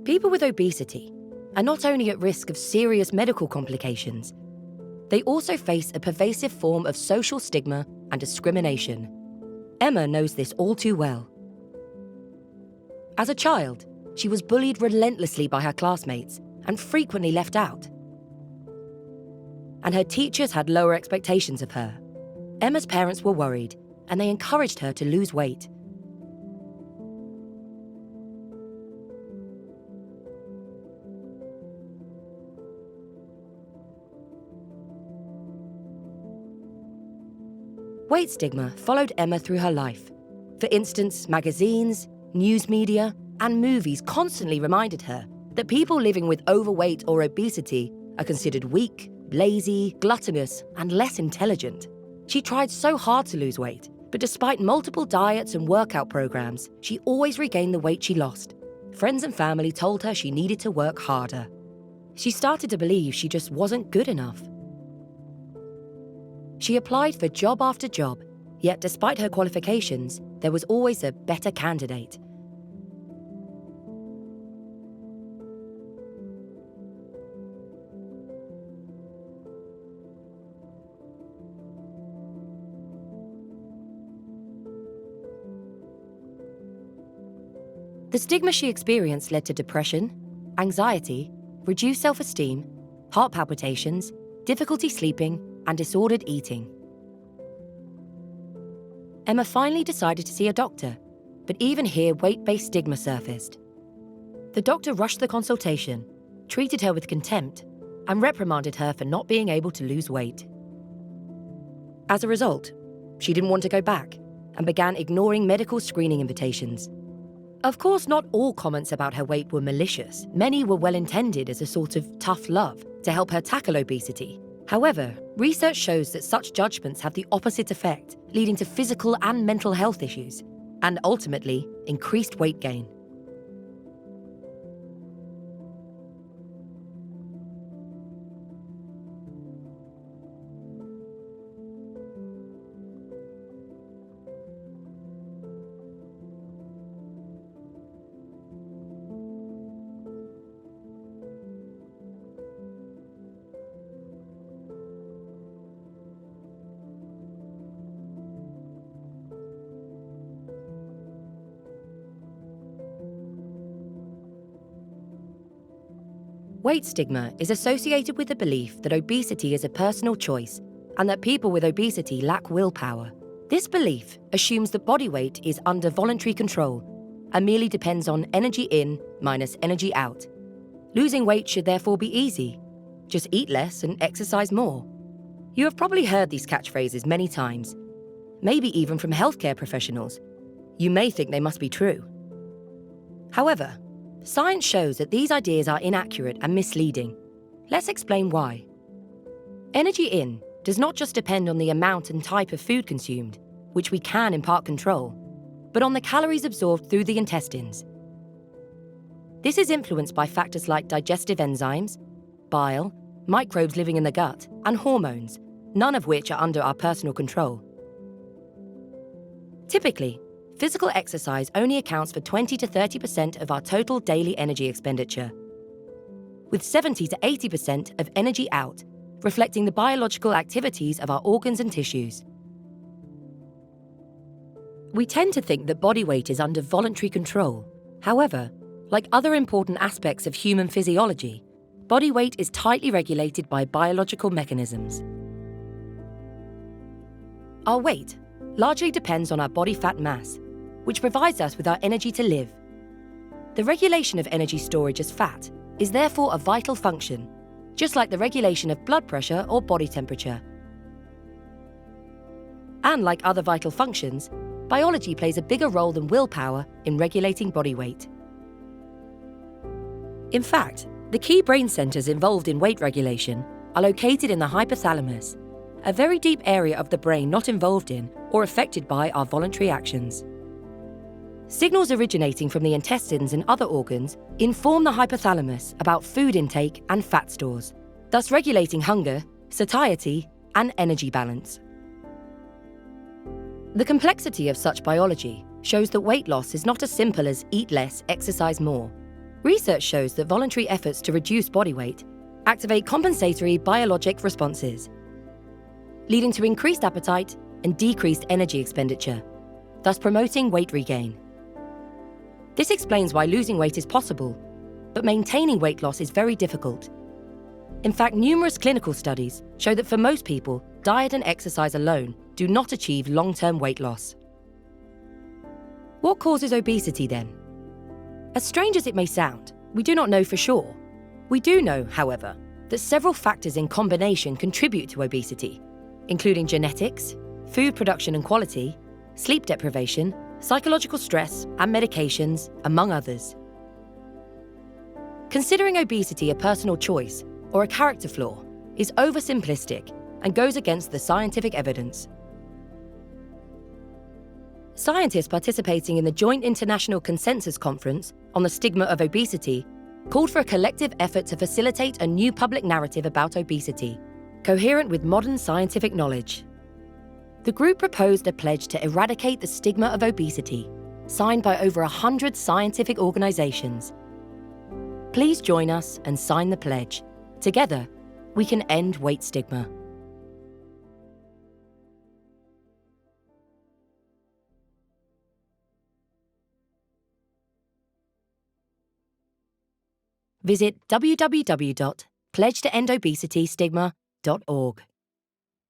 People with obesity are not only at risk of serious medical complications, they also face a pervasive form of social stigma and discrimination. Emma knows this all too well. As a child, she was bullied relentlessly by her classmates and frequently left out. And her teachers had lower expectations of her. Emma's parents were worried, and they encouraged her to lose weight. Weight stigma followed Emma through her life. For instance, magazines, news media, and movies constantly reminded her that people living with overweight or obesity are considered weak, lazy, gluttonous, and less intelligent. She tried so hard to lose weight, but despite multiple diets and workout programs, she always regained the weight she lost. Friends and family told her she needed to work harder. She started to believe she just wasn't good enough. She applied for job after job, yet despite her qualifications, there was always a better candidate. The stigma she experienced led to depression, anxiety, reduced self-esteem, heart palpitations, difficulty sleeping, and disordered eating. Emma finally decided to see a doctor, but even here weight-based stigma surfaced. The doctor rushed the consultation, treated her with contempt, and reprimanded her for not being able to lose weight. As a result, she didn't want to go back and began ignoring medical screening invitations. Of course, not all comments about her weight were malicious. Many were well-intended as a sort of tough love to help her tackle obesity. However, research shows that such judgments have the opposite effect, leading to physical and mental health issues, and ultimately, increased weight gain. Weight stigma is associated with the belief that obesity is a personal choice and that people with obesity lack willpower. This belief assumes that body weight is under voluntary control and merely depends on energy in minus energy out. Losing weight should therefore be easy. Just eat less and exercise more. You have probably heard these catchphrases many times, maybe even from healthcare professionals. You may think they must be true. However, science shows that these ideas are inaccurate and misleading. Let's explain why. Energy in does not just depend on the amount and type of food consumed, which we can in part control, but on the calories absorbed through the intestines. This is influenced by factors like digestive enzymes, bile, microbes living in the gut, and hormones, none of which are under our personal control. Typically, physical exercise only accounts for 20 to 30% of our total daily energy expenditure, with 70 to 80% of energy out, reflecting the biological activities of our organs and tissues. We tend to think that body weight is under voluntary control. However, like other important aspects of human physiology, body weight is tightly regulated by biological mechanisms. Our weight largely depends on our body fat mass, which provides us with our energy to live. The regulation of energy storage as fat is therefore a vital function, just like the regulation of blood pressure or body temperature. And like other vital functions, biology plays a bigger role than willpower in regulating body weight. In fact, the key brain centers involved in weight regulation are located in the hypothalamus, a very deep area of the brain not involved in or affected by our voluntary actions. Signals originating from the intestines and other organs inform the hypothalamus about food intake and fat stores, thus regulating hunger, satiety, and energy balance. The complexity of such biology shows that weight loss is not as simple as eat less, exercise more. Research shows that voluntary efforts to reduce body weight activate compensatory biologic responses, leading to increased appetite and decreased energy expenditure, thus promoting weight regain. This explains why losing weight is possible, but maintaining weight loss is very difficult. In fact, numerous clinical studies show that for most people, diet and exercise alone do not achieve long-term weight loss. What causes obesity then? As strange as it may sound, we do not know for sure. We do know, however, that several factors in combination contribute to obesity, including genetics, food production and quality, sleep deprivation, psychological stress, and medications, among others. Considering obesity a personal choice or a character flaw is oversimplistic and goes against the scientific evidence. Scientists participating in the Joint International Consensus Conference on the Stigma of Obesity called for a collective effort to facilitate a new public narrative about obesity, coherent with modern scientific knowledge. The group proposed a pledge to eradicate the stigma of obesity, signed by over 100 scientific organizations. Please join us and sign the pledge. Together, we can end weight stigma. Visit www.pledgetoendobesitystigma.org.